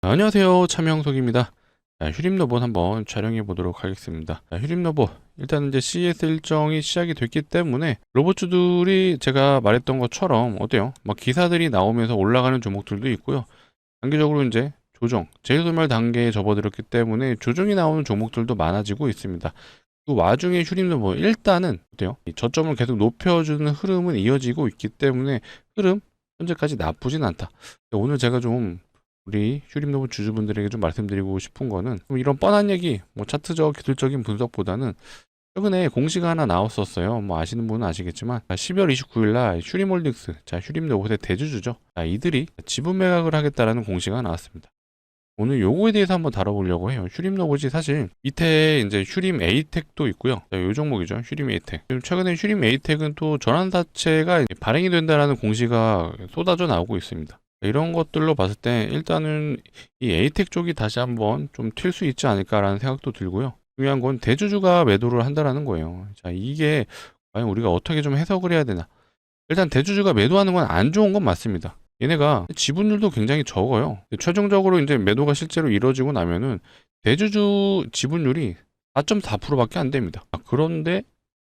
안녕하세요, 차명석입니다. 휴림로봇 한번 촬영해 보도록 하겠습니다. 휴림로봇 일단 이제 CS 일정이 시작이 됐기 때문에 로봇주들이 제가 말했던 것처럼 어때요? 막 기사들이 나오면서 올라가는 종목들도 있고요. 단기적으로 이제 조정, 재소멸 단계에 접어들었기 때문에 조정이 나오는 종목들도 많아지고 있습니다. 그 와중에 휴림로봇 일단은 어때요? 이 저점을 계속 높여주는 흐름은 이어지고 있기 때문에 흐름 현재까지 나쁘진 않다. 오늘 제가 좀 우리 휴림로봇 주주분들에게 좀 말씀드리고 싶은 거는 좀 이런 뻔한 얘기, 뭐 차트적 기술적인 분석보다는 최근에 공시가 하나 나왔었어요. 뭐 아시는 분은 아시겠지만 12월 29일 날 휴림홀딩스, 휴림로봇의 대주주죠. 이들이 지분 매각을 하겠다라는 공시가 나왔습니다. 오늘 요거에 대해서 한번 다뤄보려고 해요. 휴림로봇이 사실 밑에 이제 휴림 에이텍도 있고요. 요 종목이죠. 휴림 에이텍. 최근에 휴림 에이텍은 또 전환사채가 발행이 된다라는 공시가 쏟아져 나오고 있습니다. 이런 것들로 봤을 때 일단은 이 에이텍 쪽이 다시 한번 좀 튈 수 있지 않을까라는 생각도 들고요. 중요한 건 대주주가 매도를 한다라는 거예요. 자, 이게 과연 우리가 어떻게 좀 해석을 해야 되나? 일단 대주주가 매도하는 건 안 좋은 건 맞습니다. 얘네가 지분율도 굉장히 적어요. 최종적으로 이제 매도가 실제로 이루어지고 나면은 대주주 지분율이 4.4%밖에 안 됩니다. 그런데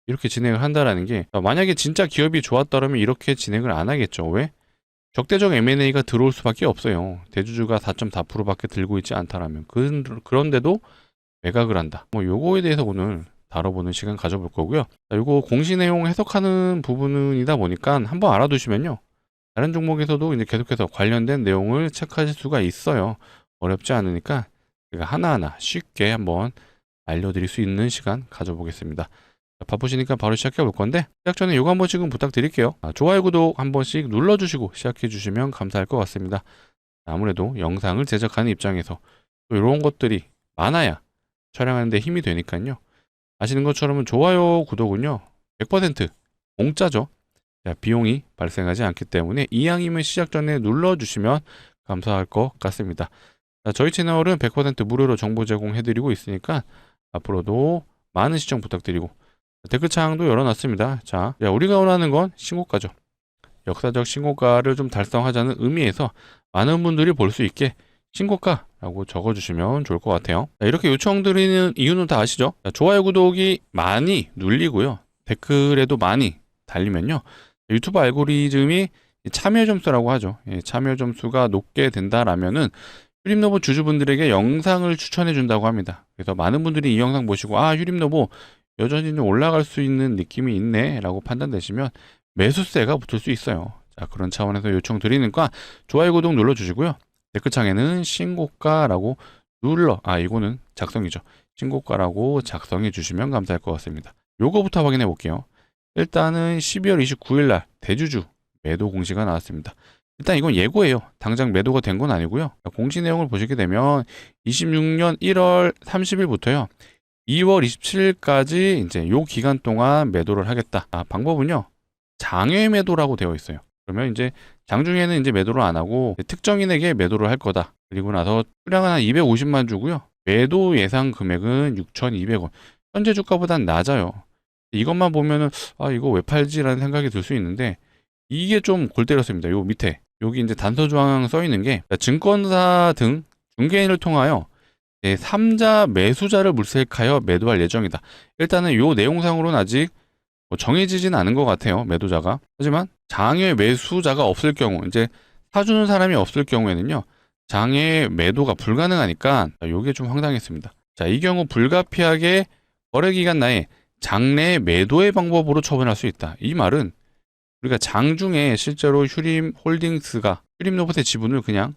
이렇게 진행을 한다라는 게 만약에 진짜 기업이 좋았더라면 이렇게 진행을 안 하겠죠. 왜? 적대적 M&A가 들어올 수밖에 없어요. 대주주가 4.4%밖에 들고 있지 않다라면. 그런데도 매각을 한다. 뭐 요거에 대해서 오늘 다뤄보는 시간 가져볼 거고요. 요거 공시 내용 해석하는 부분이다 보니까 한번 알아두시면요. 다른 종목에서도 이제 계속해서 관련된 내용을 체크하실 수가 있어요. 어렵지 않으니까 제가 하나하나 쉽게 한번 알려드릴 수 있는 시간 가져보겠습니다. 바쁘시니까 바로 시작해 볼 건데 시작 전에 요거 한 번씩은 부탁드릴게요. 좋아요, 구독 한 번씩 눌러주시고 시작해 주시면 감사할 것 같습니다. 아무래도 영상을 제작하는 입장에서 또 이런 것들이 많아야 촬영하는 데 힘이 되니까요. 아시는 것처럼 좋아요, 구독은요 100% 공짜죠. 비용이 발생하지 않기 때문에 이왕이면 시작 전에 눌러주시면 감사할 것 같습니다. 저희 채널은 100% 무료로 정보 제공해드리고 있으니까 앞으로도 많은 시청 부탁드리고 댓글창도 열어놨습니다. 자, 우리가 원하는 건 신고가죠. 역사적 신고가를 좀 달성하자는 의미에서 많은 분들이 볼 수 있게 신고가라고 적어주시면 좋을 것 같아요. 이렇게 요청드리는 이유는 다 아시죠? 좋아요, 구독이 많이 눌리고요. 댓글에도 많이 달리면요. 유튜브 알고리즘이 참여 점수라고 하죠. 참여 점수가 높게 된다라면은 휴림로봇 주주분들에게 영상을 추천해 준다고 합니다. 그래서 많은 분들이 이 영상 보시고 휴림로봇 여전히 좀 올라갈 수 있는 느낌이 있네 라고 판단되시면 매수세가 붙을 수 있어요. 자, 그런 차원에서 요청드리니까 좋아요, 구독 눌러주시고요. 댓글창에는 신고가라고 이거는 작성이죠. 신고가라고 작성해 주시면 감사할 것 같습니다. 요거부터 확인해 볼게요. 일단은 12월 29일 날 대주주 매도 공시가 나왔습니다. 일단 이건 예고예요. 당장 매도가 된 건 아니고요. 공시 내용을 보시게 되면 26년 1월 30일부터요. 2월 27일까지 이제 요 기간 동안 매도를 하겠다. 방법은요. 장외 매도라고 되어 있어요. 그러면 이제 장중에는 이제 매도를 안 하고 특정인에게 매도를 할 거다. 그리고 나서 수량은 한 250만 주고요. 매도 예상 금액은 6,200원. 현재 주가보단 낮아요. 이것만 보면은 이거 왜 팔지라는 생각이 들 수 있는데 이게 좀 골 때렸습니다. 요 밑에 여기 이제 단서조항 써 있는 게 증권사 등 중개인을 통하여 3자 매수자를 물색하여 매도할 예정이다. 일단은 요 내용상으로는 아직 정해지진 않은 것 같아요. 매도자가. 하지만 장외 매수자가 없을 경우 이제 사주는 사람이 없을 경우에는요. 장외 매도가 불가능하니까 요게 좀 황당했습니다. 자, 이 경우 불가피하게 거래기간 내에 장내 매도의 방법으로 처분할 수 있다. 이 말은 우리가 장중에 실제로 휴림홀딩스가 휴림로봇의 지분을 그냥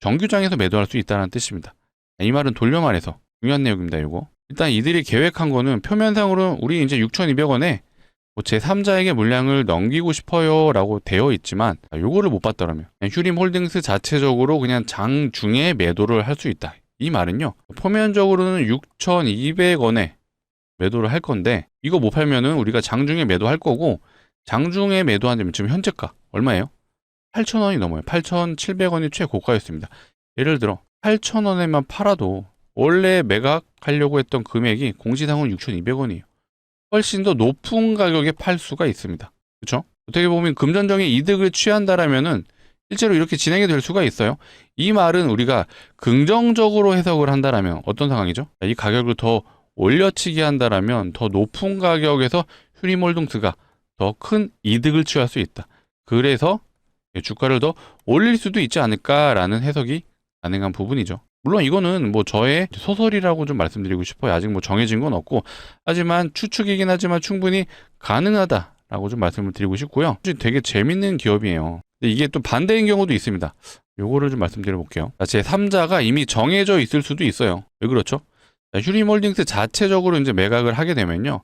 정규장에서 매도할 수 있다는 뜻입니다. 이 말은 돌려 말해서 중요한 내용입니다. 이거 일단 이들이 계획한 거는 표면상으로는 우리 이제 6,200원에 제3자에게 물량을 넘기고 싶어요 라고 되어 있지만 요거를 못 봤더라면 휴림홀딩스 자체적으로 그냥 장중에 매도를 할 수 있다. 이 말은요. 표면적으로는 6,200원에 매도를 할 건데 이거 못 팔면은 우리가 장중에 매도할 거고 장중에 매도하면 지금 현재가 얼마예요? 8,000원이 넘어요. 8,700원이 최고가였습니다. 예를 들어 8,000원에만 팔아도 원래 매각하려고 했던 금액이 공시상은 6,200원이에요. 훨씬 더 높은 가격에 팔 수가 있습니다. 그렇죠? 어떻게 보면 금전적인 이득을 취한다라면은 실제로 이렇게 진행이 될 수가 있어요. 이 말은 우리가 긍정적으로 해석을 한다라면 어떤 상황이죠? 이 가격을 더 올려치기 한다라면 더 높은 가격에서 휴림홀딩스가 더 큰 이득을 취할 수 있다. 그래서 주가를 더 올릴 수도 있지 않을까라는 해석이 가능한 부분이죠. 물론 이거는 뭐 저의 소설이라고 좀 말씀드리고 싶어요. 아직 뭐 정해진 건 없고, 하지만 추측이긴 하지만 충분히 가능하다라고 좀 말씀을 드리고 싶고요. 되게 재밌는 기업이에요. 근데 이게 또 반대인 경우도 있습니다. 요거를 좀 말씀드려 볼게요. 제 3자가 이미 정해져 있을 수도 있어요. 왜 그렇죠? 휴림홀딩스 자체적으로 이제 매각을 하게 되면요,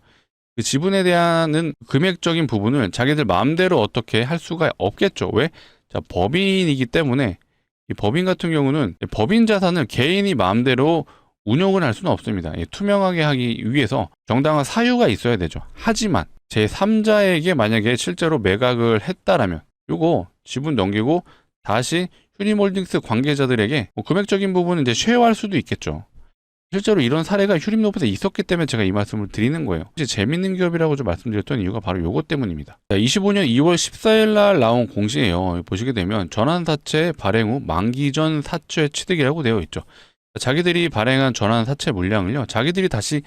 그 지분에 대한 금액적인 부분을 자기들 마음대로 어떻게 할 수가 없겠죠. 왜? 자, 법인이기 때문에 이 법인 같은 경우는 법인 자산을 개인이 마음대로 운용을 할 수는 없습니다. 투명하게 하기 위해서 정당한 사유가 있어야 되죠. 하지만 제3자에게 만약에 실제로 매각을 했다라면 요거 지분 넘기고 다시 휴림홀딩스 관계자들에게 뭐 금액적인 부분은 이제 쉐어할 수도 있겠죠. 실제로 이런 사례가 휴림로봇에 있었기 때문에 제가 이 말씀을 드리는 거예요. 재밌는 기업이라고 좀 말씀드렸던 이유가 바로 요것 때문입니다. 25년 2월 14일 날 나온 공시예요. 보시게 되면 전환사채 발행 후 만기 전 사채 취득이라고 되어 있죠. 자기들이 발행한 전환사채 물량을요, 자기들이 다시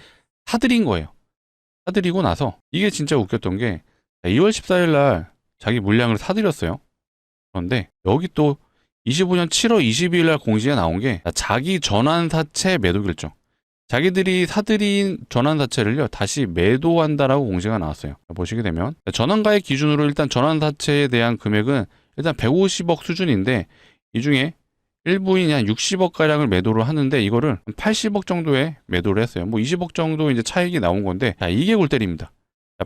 사들인 거예요. 사들이고 나서 이게 진짜 웃겼던 게 2월 14일 날 자기 물량을 사들였어요. 그런데 여기 또 25년 7월 22일 날 공시에 나온 게 자기 전환사채 매도 결정. 자기들이 사들인 전환사채를요 다시 매도한다라고 공시가 나왔어요. 보시게 되면 전환가액 기준으로 일단 전환사채에 대한 금액은 일단 150억 수준인데 이 중에 일부인이 한 60억 가량을 매도를 하는데 이거를 80억 정도에 매도를 했어요. 뭐 20억 정도 이제 차익이 나온 건데, 이게 골 때립니다.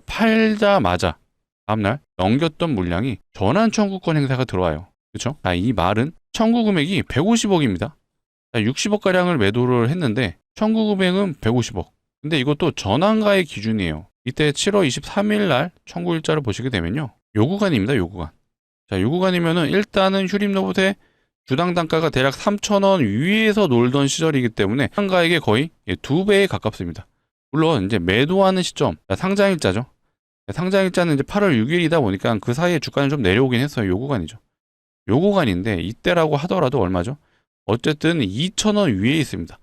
팔자마자 다음날 넘겼던 물량이 전환 청구권 행사가 들어와요. 그렇죠? 이 말은 청구 금액이 150억입니다. 60억 가량을 매도를 했는데 청구 금액은 150억. 근데 이것도 전환가의 기준이에요. 이때 7월 23일 날 청구 일자를 보시게 되면요, 요 구간입니다. 요 구간. 자, 요 구간이면은 일단은 휴림로봇의 주당 단가가 대략 3,000원 위에서 놀던 시절이기 때문에 상가액의 거의 2배에 가깝습니다. 물론 이제 매도하는 시점, 상장일자죠. 상장일자는 이제 8월 6일이다 보니까 그 사이에 주가는 좀 내려오긴 했어요. 요 구간이죠. 요 구간인데 이때라고 하더라도 얼마죠? 어쨌든 2,000원 위에 있습니다.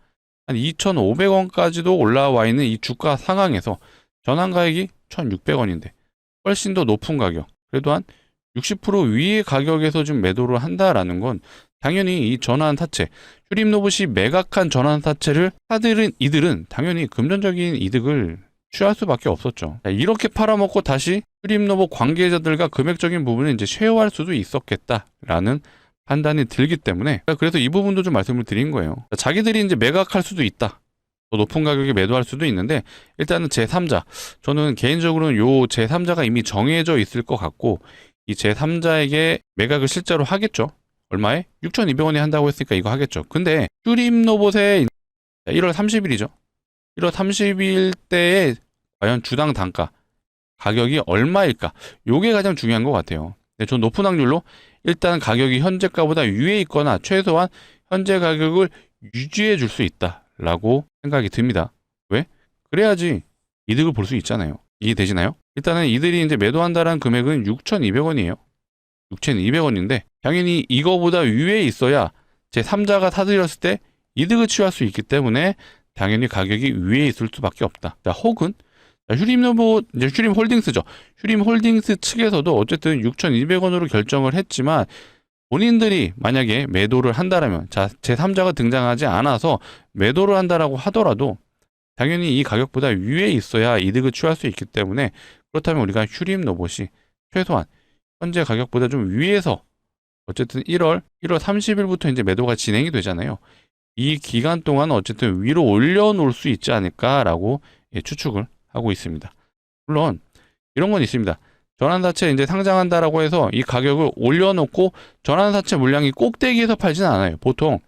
한 2,500원까지도 올라와 있는 이 주가 상황에서 전환가액이 1,600원인데 훨씬 더 높은 가격, 그래도 한 60% 위의 가격에서 좀 매도를 한다라는 건 당연히 이 전환사채, 휴림로봇이 매각한 전환사채를 사들은 이들은 당연히 금전적인 이득을 취할 수밖에 없었죠. 이렇게 팔아먹고 다시 휴림로봇 관계자들과 금액적인 부분을 이제 쉐어할 수도 있었겠다라는 판단이 들기 때문에, 그래서 이 부분도 좀 말씀을 드린 거예요. 자기들이 이제 매각할 수도 있다. 더 높은 가격에 매도할 수도 있는데, 일단은 제3자, 저는 개인적으로는 요 제3자가 이미 정해져 있을 것 같고, 이 제3자에게 매각을 실제로 하겠죠. 얼마에? 6,200원에 한다고 했으니까 이거 하겠죠. 근데 휴림로봇의 1월 30일이죠. 1월 30일 때의 과연 주당 단가 가격이 얼마일까? 요게 가장 중요한 것 같아요. 전 높은 확률로 일단 가격이 현재가보다 위에 있거나 최소한 현재 가격을 유지해 줄 수 있다라고 생각이 듭니다. 왜? 그래야지 이득을 볼 수 있잖아요. 이해되시나요? 일단은 이들이 이제 매도한다는 금액은 6,200원이에요. 6,200원인데 당연히 이거보다 위에 있어야 제 3자가 사들였을 때 이득을 취할 수 있기 때문에 당연히 가격이 위에 있을 수밖에 없다. 자, 혹은 휴림로봇, 이제 휴림홀딩스죠. 휴림홀딩스 측에서도 어쨌든 6,200원으로 결정을 했지만 본인들이 만약에 매도를 한다라면, 자, 제 3자가 등장하지 않아서 매도를 한다라고 하더라도 당연히 이 가격보다 위에 있어야 이득을 취할 수 있기 때문에, 그렇다면 우리가 휴림로봇이 최소한 현재 가격보다 좀 위에서 어쨌든 1월 30일부터 이제 매도가 진행이 되잖아요. 이 기간 동안 어쨌든 위로 올려놓을 수 있지 않을까라고 추측을 하고 있습니다. 물론 이런 건 있습니다. 전환사채 이제 상장한다라고 해서 이 가격을 올려놓고 전환사채 물량이 꼭대기에서 팔지는 않아요. 보통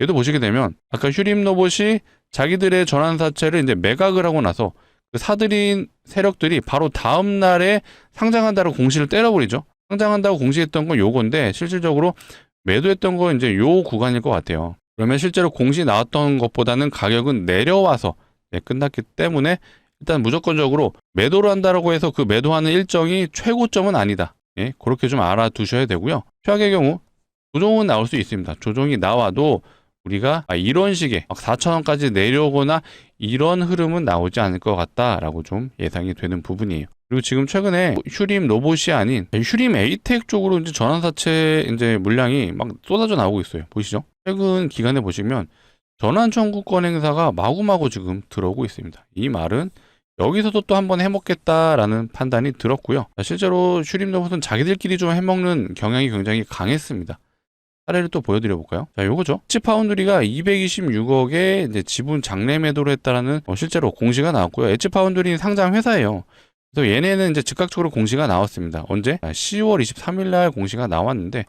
얘도 보시게 되면 아까 휴림로봇이 자기들의 전환사채를 이제 매각을 하고 나서 그 사들인 세력들이 바로 다음 날에 상장한다고 공시를 때려버리죠. 상장한다고 공시했던 건 요건데 실질적으로 매도했던 건 이제 요 구간일 것 같아요. 그러면 실제로 공시 나왔던 것보다는 가격은 내려와서 끝났기 때문에 일단 무조건적으로 매도를 한다라고 해서 그 매도하는 일정이 최고점은 아니다. 그렇게 좀 알아두셔야 되고요. 최악의 경우 조정은 나올 수 있습니다. 조정이 나와도 우리가 이런 식의 막 4,000원까지 내려오거나 이런 흐름은 나오지 않을 것 같다라고 좀 예상이 되는 부분이에요. 그리고 지금 최근에 휴림 로봇이 아닌 휴림 에이텍 쪽으로 이제 전환사채 이제 물량이 막 쏟아져 나오고 있어요. 보이시죠? 최근 기간에 보시면 전환 청구권 행사가 마구마구 지금 들어오고 있습니다. 이 말은 여기서도 또 한번 해먹겠다라는 판단이 들었고요. 실제로 휴림 로봇은 자기들끼리 좀 해먹는 경향이 굉장히 강했습니다. 사례를 또 보여드려 볼까요? 자, 요거죠. 엣지파운드리가 226억에 이제 지분 장래 매도를 했다라는 실제로 공시가 나왔고요. 엣지파운드리는 상장 회사예요. 그래서 얘네는 이제 즉각적으로 공시가 나왔습니다. 언제? 10월 23일 날 공시가 나왔는데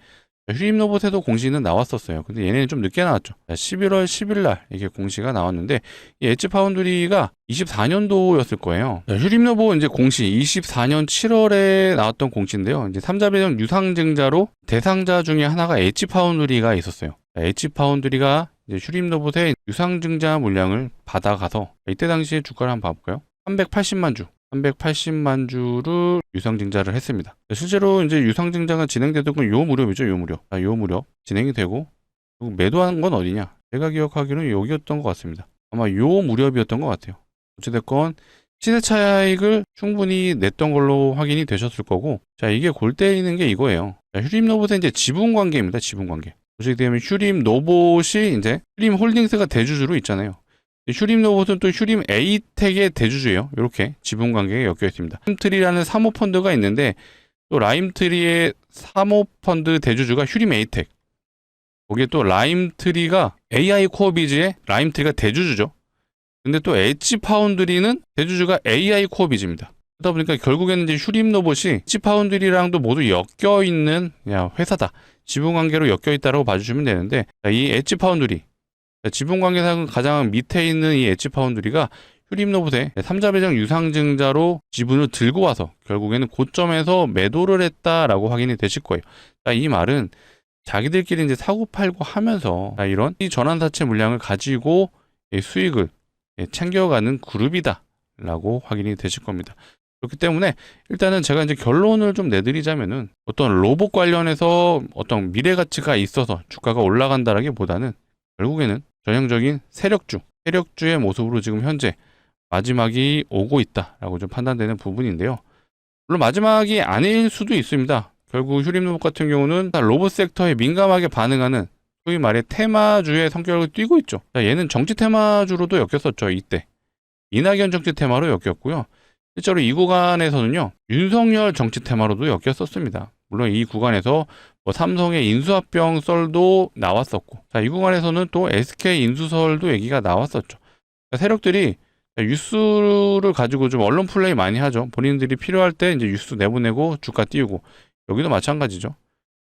휴림 로봇에도 공시는 나왔었어요. 근데 얘네는 좀 늦게 나왔죠. 11월 10일 날 이게 공시가 나왔는데 이 엣지 파운드리가 24년도였을 거예요. 휴림 로봇 이제 공시 24년 7월에 나왔던 공시인데요. 이제 3자 배정 유상증자로 대상자 중에 하나가 엣지 파운드리가 있었어요. 엣지 파운드리가 이제 휴림 로봇의 유상증자 물량을 받아가서 이때 당시에 주가를 한번 봐볼까요? 380만 주. 380만 주를 유상증자를 했습니다. 실제로 이제 유상증자가 진행되던 건 요 무렵이죠, 요 무렵. 요 무렵 진행이 되고, 매도한 건 어디냐? 제가 기억하기로는 여기였던 것 같습니다. 아마 요 무렵이었던 것 같아요. 어찌됐건 시세 차익을 충분히 냈던 걸로 확인이 되셨을 거고, 자, 이게 골 때리는 게 이거예요. 자, 휴림 로봇의 이제 지분 관계입니다, 지분 관계. 보시게 되면 휴림 로봇이 이제 휴림 홀딩스가 대주주로 있잖아요. 휴림 로봇은 또 휴림 에이텍의 대주주예요. 이렇게 지분 관계가 엮여 있습니다. 라임트리라는 사모펀드가 있는데 또 라임트리의 사모펀드 대주주가 휴림 에이텍. 거기에 또 라임트리가 AI 코어비즈의 라임트리가 대주주죠. 근데 또 엣지 파운드리는 대주주가 AI 코어비즈입니다. 그러다 보니까 결국에는 이제 휴림 로봇이 엣지 파운드리랑도 모두 엮여 있는 회사다. 지분 관계로 엮여 있다라고 봐주시면 되는데 이 엣지 파운드리 지분 관계상 가장 밑에 있는 이 엣지 파운드리가 휴림 로봇의 3자 배정 유상증자로 지분을 들고 와서 결국에는 고점에서 매도를 했다라고 확인이 되실 거예요. 이 말은 자기들끼리 이제 사고 팔고 하면서 이런 이 전환사채 물량을 가지고 수익을 챙겨가는 그룹이다라고 확인이 되실 겁니다. 그렇기 때문에 일단은 제가 이제 결론을 좀 내드리자면은 어떤 로봇 관련해서 어떤 미래 가치가 있어서 주가가 올라간다라기보다는 결국에는 전형적인 세력주의 모습으로 지금 현재 마지막이 오고 있다라고 좀 판단되는 부분인데요. 물론 마지막이 아닐 수도 있습니다. 결국 휴림 로봇 같은 경우는 로봇 섹터에 민감하게 반응하는 소위 말해 테마주의 성격을 띠고 있죠. 얘는 정치 테마주로도 엮였었죠. 이때 이낙연 정치 테마로 엮였고요. 실제로 이 구간에서는요 윤석열 정치 테마로도 엮였었습니다. 물론 이 구간에서 삼성의 인수합병 썰도 나왔었고, 이 구간에서는 또 SK 인수설도 얘기가 나왔었죠. 세력들이 뉴스를 가지고 좀 언론 플레이 많이 하죠. 본인들이 필요할 때 이제 뉴스 내보내고 주가 띄우고, 여기도 마찬가지죠.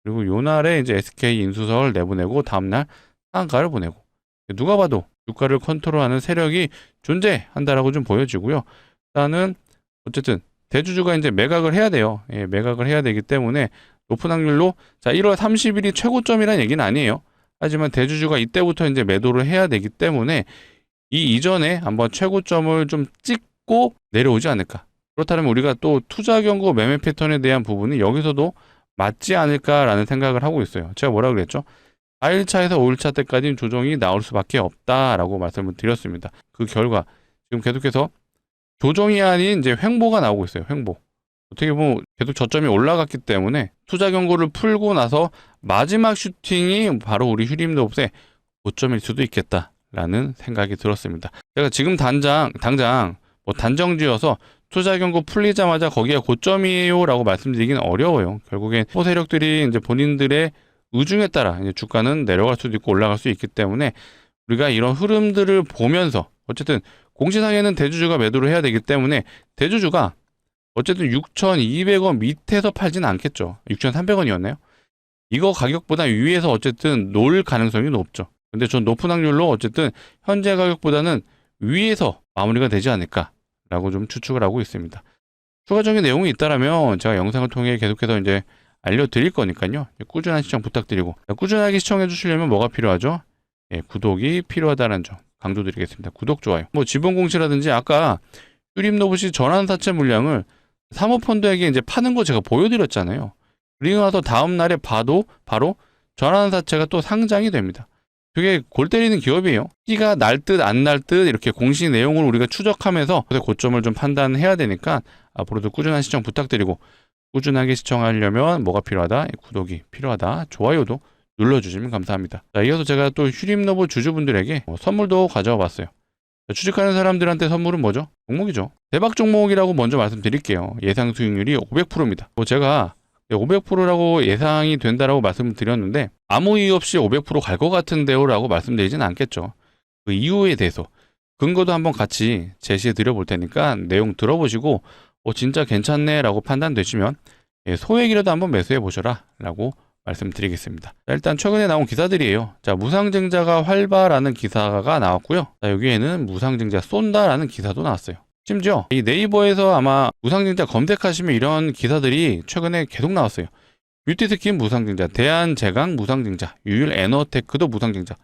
그리고 요날에 이제 SK 인수설 내보내고 다음날 상한가를 보내고, 누가 봐도 주가를 컨트롤하는 세력이 존재한다라고 좀 보여지고요. 일단은 어쨌든 대주주가 이제 매각을 해야 돼요. 매각을 해야 되기 때문에 높은 확률로 1월 30일이 최고점이라는 얘기는 아니에요. 하지만 대주주가 이때부터 이제 매도를 해야 되기 때문에 이 이전에 한번 최고점을 좀 찍고 내려오지 않을까. 그렇다면 우리가 또 투자 경고 매매 패턴에 대한 부분이 여기서도 맞지 않을까라는 생각을 하고 있어요. 제가 뭐라 그랬죠? 4일차에서 5일차 때까지는 조정이 나올 수밖에 없다라고 말씀을 드렸습니다. 그 결과 지금 계속해서 조정이 아닌 이제 횡보가 나오고 있어요. 횡보. 어떻게 보면 계속 저점이 올라갔기 때문에 투자 경고를 풀고 나서 마지막 슈팅이 바로 우리 휴림 로봇의 고점일 수도 있겠다라는 생각이 들었습니다. 제가 지금 당장 단정지어서 투자 경고 풀리자마자 거기가 고점이에요라고 말씀드리기는 어려워요. 결국엔 세력들이 이제 본인들의 의중에 따라 이제 주가는 내려갈 수도 있고 올라갈 수 있기 때문에 우리가 이런 흐름들을 보면서 어쨌든 공시상에는 대주주가 매도를 해야 되기 때문에 대주주가 어쨌든 6,200원 밑에서 팔지는 않겠죠. 6,300원이었나요? 이거 가격보다 위에서 어쨌든 놓을 가능성이 높죠. 근데 전 높은 확률로 어쨌든 현재 가격보다는 위에서 마무리가 되지 않을까라고 좀 추측을 하고 있습니다. 추가적인 내용이 있다라면 제가 영상을 통해 계속해서 이제 알려드릴 거니까요. 꾸준한 시청 부탁드리고, 꾸준하게 시청해 주시려면 뭐가 필요하죠? 구독이 필요하다는 점 강조드리겠습니다. 구독, 좋아요. 지분 공시라든지 아까 휴림 로봇이 전환사채 물량을 사모펀드에게 이제 파는 거 제가 보여드렸잖아요. 그리고 나서 다음 날에 봐도 바로 전환사채가 또 상장이 됩니다. 되게 골 때리는 기업이에요. C가 날 듯 안 날 듯 이렇게 공시 내용을 우리가 추적하면서 고점을 좀 판단해야 되니까 앞으로도 꾸준한 시청 부탁드리고, 꾸준하게 시청하려면 뭐가 필요하다? 구독이 필요하다. 좋아요도 눌러주시면 감사합니다. 자, 이어서 제가 또 휴림로봇 주주분들에게 선물도 가져와 봤어요. 취직하는 사람들한테 선물은 뭐죠? 종목이죠. 대박 종목이라고 먼저 말씀드릴게요. 예상 수익률이 500%입니다. 제가 500%라고 예상이 된다라고 말씀을 드렸는데 아무 이유 없이 500% 갈 것 같은데요 라고 말씀드리진 않겠죠. 그 이유에 대해서 근거도 한번 같이 제시해 드려 볼 테니까 내용 들어보시고 진짜 괜찮네 라고 판단되시면 소액이라도 한번 매수해 보셔라 라고 말씀드리겠습니다. 자, 일단 최근에 나온 기사들이에요. 자, 무상증자가 활발하는 기사가 나왔고요. 자, 여기에는 무상증자 쏜다라는 기사도 나왔어요. 심지어 이 네이버에서 아마 무상증자 검색하시면 이런 기사들이 최근에 계속 나왔어요. 뷰티스킨 무상증자, 대한제강 무상증자, 유일에너테크도 무상증자.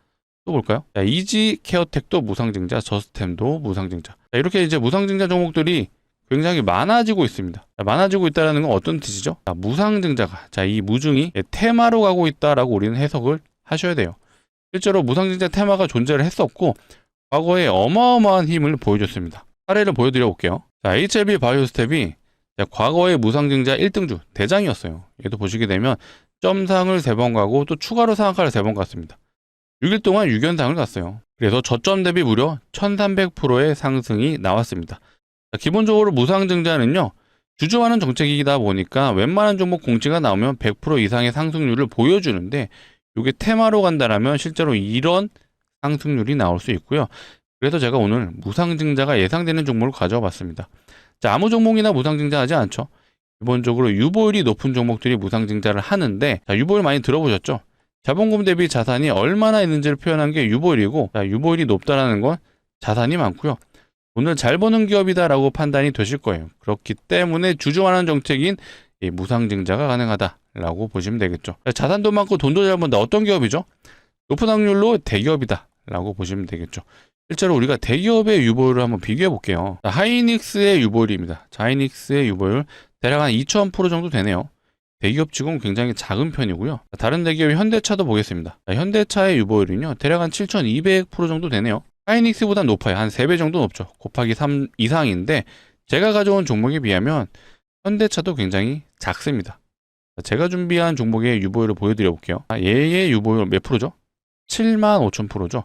또 볼까요? 자, 이지케어텍도 무상증자, 저스템도 무상증자. 자, 이렇게 이제 무상증자 종목들이 굉장히 많아지고 있습니다. 자, 많아지고 있다는 건 어떤 뜻이죠? 자, 무상증자가, 자, 이 무중이 테마로 가고 있다라고 우리는 해석을 하셔야 돼요. 실제로 무상증자 테마가 존재를 했었고 과거에 어마어마한 힘을 보여줬습니다. 사례를 보여드려 볼게요. 자, HLB 바이오스텝이 과거의 무상증자 1등주 대장이었어요. 얘도 보시게 되면 점상을 3번 가고 또 추가로 상한가를 3번 갔습니다. 6일 동안 6연상을 갔어요. 그래서 저점 대비 무려 1300%의 상승이 나왔습니다. 자, 기본적으로 무상증자는요, 주주하는 정책이다 보니까 웬만한 종목 공지가 나오면 100% 이상의 상승률을 보여주는데 이게 테마로 간다라면 실제로 이런 상승률이 나올 수 있고요. 그래서 제가 오늘 무상증자가 예상되는 종목을 가져와 봤습니다. 자, 아무 종목이나 무상증자 하지 않죠. 기본적으로 유보율이 높은 종목들이 무상증자를 하는데, 자, 유보율 많이 들어보셨죠? 자본금 대비 자산이 얼마나 있는지를 표현한 게 유보율이고, 자, 유보율이 높다는 건 자산이 많고요. 돈을 잘 버는 기업이다라고 판단이 되실 거예요. 그렇기 때문에 주주환원 정책인 이 무상증자가 가능하다라고 보시면 되겠죠. 자산도 많고 돈도 잘 번다. 어떤 기업이죠? 높은 확률로 대기업이다라고 보시면 되겠죠. 실제로 우리가 대기업의 유보율을 한번 비교해 볼게요. 자, 하이닉스의 유보율입니다. 자, 하이닉스의 유보율 대략 한 2000% 정도 되네요. 대기업 치고는 굉장히 작은 편이고요. 자, 다른 대기업의 현대차도 보겠습니다. 자, 현대차의 유보율은요, 대략 한 7200% 정도 되네요. 하이닉스보다 높아요. 한 3배 정도 높죠. 곱하기 3 이상인데 제가 가져온 종목에 비하면 현대차도 굉장히 작습니다. 자, 제가 준비한 종목의 유보율을 보여드려 볼게요. 얘의 유보율 몇 프로죠? 75,000%죠.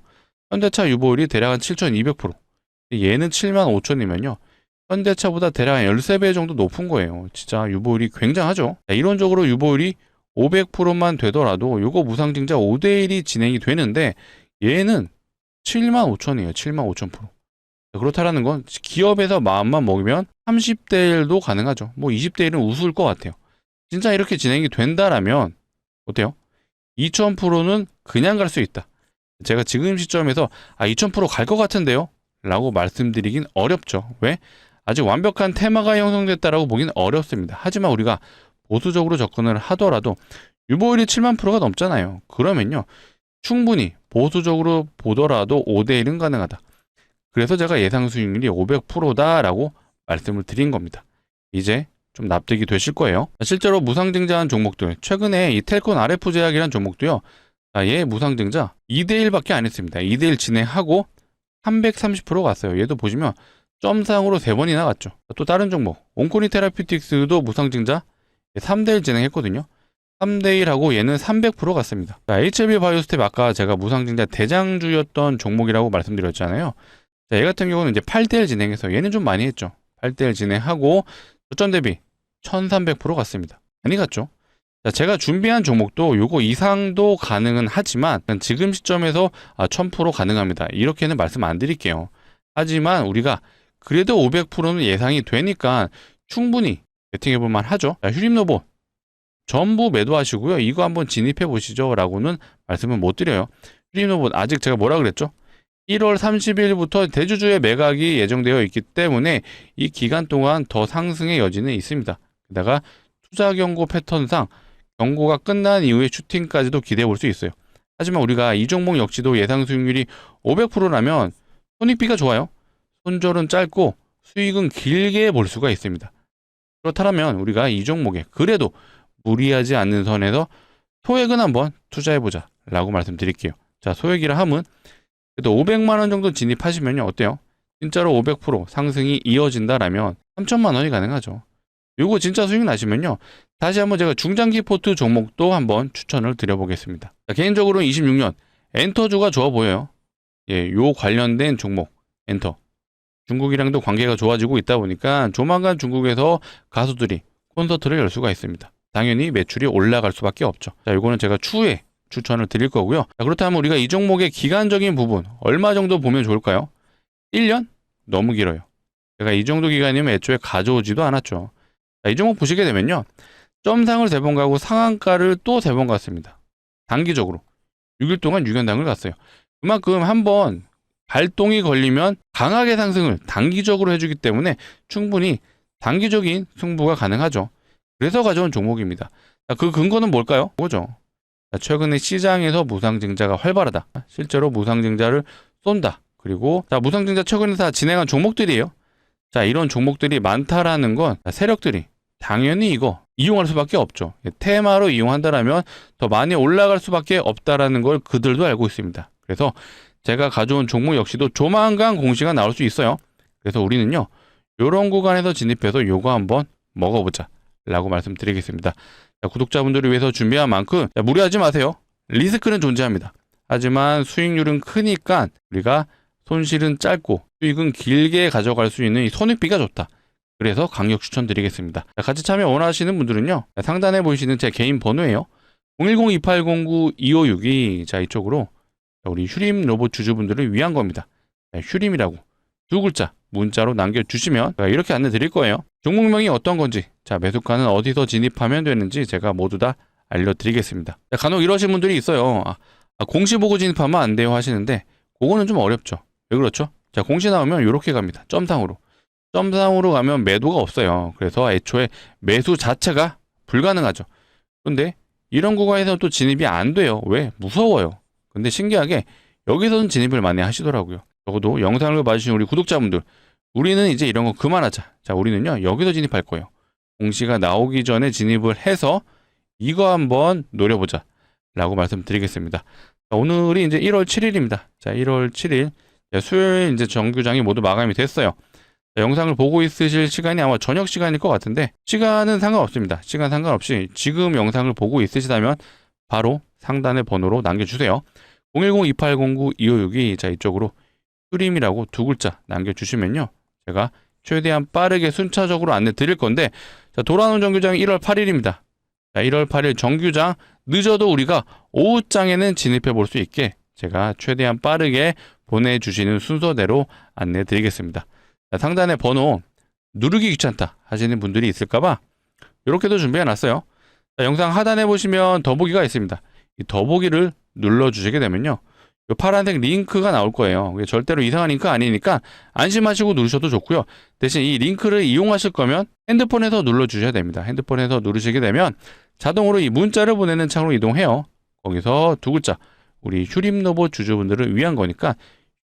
현대차 유보율이 대략 한 7,200%. 얘는 75,000이면요. 현대차보다 대략 한 13배 정도 높은 거예요. 진짜 유보율이 굉장하죠. 자, 이론적으로 유보율이 500%만 되더라도 요거 무상증자 5대1이 진행이 되는데 얘는 75,000이에요. 75,000%. 그렇다라는 건 기업에서 마음만 먹으면 30대 1도 가능하죠. 뭐 20대 1은 우스울 것 같아요. 진짜 이렇게 진행이 된다라면 어때요? 2000%는 그냥 갈 수 있다. 제가 지금 시점에서 2000% 갈 것 같은데요? 라고 말씀드리긴 어렵죠. 왜? 아직 완벽한 테마가 형성됐다라고 보긴 어렵습니다. 하지만 우리가 보수적으로 접근을 하더라도 유보율이 7만 %가 넘잖아요. 그러면요. 충분히 보수적으로 보더라도 5대1은 가능하다. 그래서 제가 예상 수익률이 500%다라고 말씀을 드린 겁니다. 이제 좀 납득이 되실 거예요. 실제로 무상증자한 종목들, 최근에 이 텔콘 RF 제약이라는 종목도요. 얘 무상증자 2대1밖에 안 했습니다. 2대1 진행하고 330% 갔어요. 얘도 보시면 점상으로 3번이나 갔죠. 또 다른 종목, 온코니 테라피틱스도 무상증자 3대1 진행했거든요. 3대1하고 얘는 300% 갔습니다. 자, HLB 바이오스텝 아까 제가 무상증자 대장주였던 종목이라고 말씀드렸잖아요. 자, 얘 같은 경우는 이제 8대1 진행해서 얘는 좀 많이 했죠. 8대1 진행하고 저점 대비 1300% 갔습니다. 많이 갔죠. 자, 제가 준비한 종목도 요거 이상도 가능은 하지만 지금 시점에서 1000% 가능합니다. 이렇게는 말씀 안 드릴게요. 하지만 우리가 그래도 500%는 예상이 되니까 충분히 베팅해볼만 하죠. 자, 휴림로봇 전부 매도하시고요. 이거 한번 진입해 보시죠 라고는 말씀을 못 드려요. 휴림로봇 아직 제가 뭐라 그랬죠? 1월 30일부터 대주주의 매각이 예정되어 있기 때문에 이 기간 동안 더 상승의 여지는 있습니다. 게다가 투자 경고 패턴상 경고가 끝난 이후에 슈팅까지도 기대해 볼 수 있어요. 하지만 우리가 이 종목 역시도 예상 수익률이 500%라면 손익비가 좋아요. 손절은 짧고 수익은 길게 볼 수가 있습니다. 그렇다면 우리가 이 종목에 그래도 무리하지 않는 선에서 소액은 한번 투자해보자 라고 말씀드릴게요. 자, 소액이라 함은 그래도 500만 원 정도 진입하시면요, 어때요? 진짜로 500% 상승이 이어진다라면 3천만 원이 가능하죠. 요거 진짜 수익 나시면요, 다시 한번 제가 중장기 포트 종목도 한번 추천을 드려보겠습니다. 자, 개인적으로는 26년 엔터주가 좋아 보여요. 예, 요 관련된 종목 엔터. 중국이랑도 관계가 좋아지고 있다 보니까 조만간 중국에서 가수들이 콘서트를 열 수가 있습니다. 당연히 매출이 올라갈 수밖에 없죠. 자, 요거는 제가 추후에 추천을 드릴 거고요. 자, 그렇다면 우리가 이 종목의 기간적인 부분 얼마 정도 보면 좋을까요? 1년? 너무 길어요. 제가 이 정도 기간이면 애초에 가져오지도 않았죠. 자, 이 종목 보시게 되면요, 점상을 3번 가고 상한가를 또 3번 갔습니다. 단기적으로 6일 동안 6연당을 갔어요. 그만큼 한번 발동이 걸리면 강하게 상승을 단기적으로 해주기 때문에 충분히 단기적인 승부가 가능하죠. 그래서 가져온 종목입니다. 자, 그 근거는 뭘까요? 뭐죠? 자, 최근에 시장에서 무상증자가 활발하다. 실제로 무상증자를 쏜다. 그리고 자, 무상증자 최근에 다 진행한 종목들이에요. 자, 이런 종목들이 많다라는 건 세력들이 당연히 이거 이용할 수밖에 없죠. 테마로 이용한다라면 더 많이 올라갈 수밖에 없다라는 걸 그들도 알고 있습니다. 그래서 제가 가져온 종목 역시도 조만간 공시가 나올 수 있어요. 그래서 우리는요, 요런 구간에서 진입해서 요거 한번 먹어보자 라고 말씀드리겠습니다. 자, 구독자분들을 위해서 준비한 만큼 무리하지 마세요. 리스크는 존재합니다. 하지만 수익률은 크니까 우리가 손실은 짧고 수익은 길게 가져갈 수 있는 이 손익비가 좋다. 그래서 강력 추천드리겠습니다. 자, 같이 참여 원하시는 분들은요, 상단에 보이시는 제 개인 번호예요. 010-2809-2562. 자, 이쪽으로 우리 휴림 로봇 주주분들을 위한 겁니다. 자, 휴림이라고 2글자 문자로 남겨주시면 제가 이렇게 안내 드릴 거예요. 종목명이 어떤 건지, 자, 매수가는 어디서 진입하면 되는지 제가 모두 다 알려드리겠습니다. 자, 간혹 이러신 분들이 있어요. 공시 보고 진입하면 안 돼요 하시는데 그거는 좀 어렵죠. 왜 그렇죠? 자, 공시 나오면 이렇게 갑니다. 점상으로. 점상으로 가면 매도가 없어요. 그래서 애초에 매수 자체가 불가능하죠. 그런데 이런 구간에서는 또 진입이 안 돼요. 왜? 무서워요. 근데 신기하게 여기서는 진입을 많이 하시더라고요. 적어도 영상을 봐주신 우리 구독자분들, 우리는 이제 이런 거 그만하자. 자, 우리는요, 여기서 진입할 거예요. 공시가 나오기 전에 진입을 해서 이거 한번 노려보자 라고 말씀드리겠습니다. 자, 오늘이 이제 1월 7일입니다. 자, 1월 7일 수요일 이제 정규장이 모두 마감이 됐어요. 자, 영상을 보고 있으실 시간이 아마 저녁 시간일 것 같은데 시간은 상관없습니다. 시간 상관없이 지금 영상을 보고 있으시다면 바로 상단의 번호로 남겨주세요. 010-2809-2562. 자, 이쪽으로 휴림이라고 2글자 남겨주시면요, 제가 최대한 빠르게 순차적으로 안내 드릴 건데, 자, 돌아오는 정규장이 1월 8일입니다. 자, 1월 8일 정규장 늦어도 우리가 오후장에는 진입해 볼 수 있게 제가 최대한 빠르게 보내주시는 순서대로 안내 드리겠습니다. 자, 상단의 번호 누르기 귀찮다 하시는 분들이 있을까봐 이렇게도 준비해 놨어요. 자, 영상 하단에 보시면 더보기가 있습니다. 이 더보기를 눌러주시게 되면요, 이 파란색 링크가 나올 거예요. 절대로 이상한 링크 아니니까 안심하시고 누르셔도 좋고요. 대신 이 링크를 이용하실 거면 핸드폰에서 눌러주셔야 됩니다. 핸드폰에서 누르시게 되면 자동으로 이 문자를 보내는 창으로 이동해요. 거기서 2글자, 우리 휴림로봇 주주분들을 위한 거니까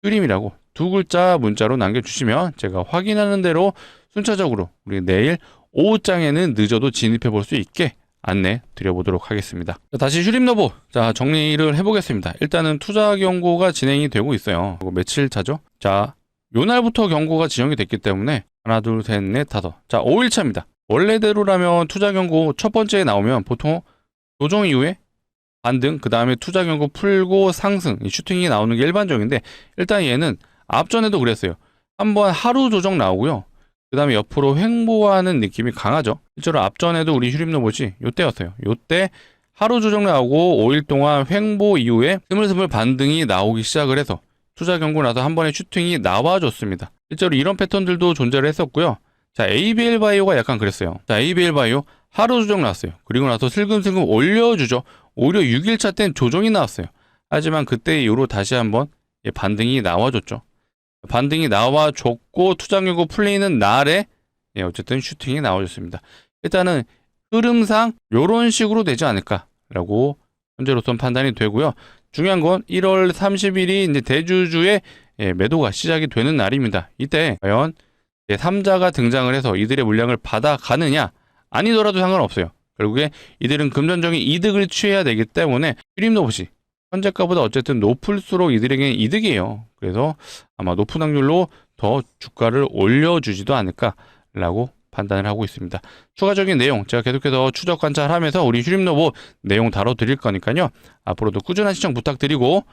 휴림이라고 2글자 문자로 남겨주시면 제가 확인하는 대로 순차적으로 우리 내일 오후장에는 늦어도 진입해 볼 수 있게 안내 드려보도록 하겠습니다. 자, 다시 휴림로봇, 자, 정리를 해보겠습니다. 일단은 투자 경고가 진행이 되고 있어요. 그리고 며칠 차죠? 자, 요날부터 경고가 지정이 됐기 때문에 하나, 둘, 셋, 넷, 다섯. 자, 5일차입니다. 원래대로라면 투자 경고 첫 번째에 나오면 보통 조정 이후에 반등, 그 다음에 투자 경고 풀고 상승, 이 슈팅이 나오는 게 일반적인데, 일단 얘는 앞전에도 그랬어요. 한번 하루 조정 나오고요, 그 다음에 옆으로 횡보하는 느낌이 강하죠. 실제로 앞전에도 우리 휴림로봇이 요때였어요. 요때 하루 조정 나오고 5일 동안 횡보 이후에 스물스물 반등이 나오기 시작을 해서 투자 경고 나서 한 번에 슈팅이 나와줬습니다. 실제로 이런 패턴들도 존재를 했었고요. 자, ABL 바이오가 약간 그랬어요. 자, ABL 바이오 하루 조정 나왔어요. 그리고 나서 슬금슬금 올려주죠. 오히려 6일차 땐 조정이 나왔어요. 하지만 그때 이후로 다시 한번 반등이 나와줬죠. 반등이 나와줬고 투자 경고 풀리는 날에 어쨌든 슈팅이 나와줬습니다. 일단은 흐름상 이런 식으로 되지 않을까라고 현재로선 판단이 되고요. 중요한 건 1월 30일이 이제 대주주의 매도가 시작이 되는 날입니다. 이때 과연 제3자가 등장을 해서 이들의 물량을 받아가느냐, 아니더라도 상관없어요. 결국에 이들은 금전적인 이득을 취해야 되기 때문에 휴림 로봇이 현재가보다 어쨌든 높을수록 이들에게는 이득이에요. 그래서 아마 높은 확률로 더 주가를 올려주지도 않을까라고 판단을 하고 있습니다. 추가적인 내용 제가 계속해서 추적 관찰하면서 우리 휴림 로봇 내용 다뤄드릴 거니까요. 앞으로도 꾸준한 시청 부탁드리고,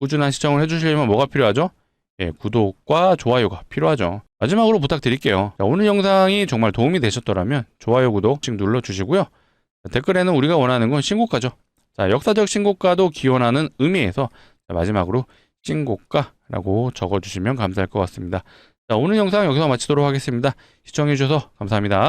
꾸준한 시청을 해주시려면 뭐가 필요하죠? 예, 구독과 좋아요가 필요하죠. 마지막으로 부탁드릴게요. 자, 오늘 영상이 정말 도움이 되셨더라면 좋아요, 구독 꼭 눌러주시고요. 댓글에는 우리가 원하는 건 신고가죠. 자, 역사적 신고가도 기원하는 의미에서 마지막으로 신고가라고 적어주시면 감사할 것 같습니다. 자, 오늘 영상 여기서 마치도록 하겠습니다. 시청해주셔서 감사합니다.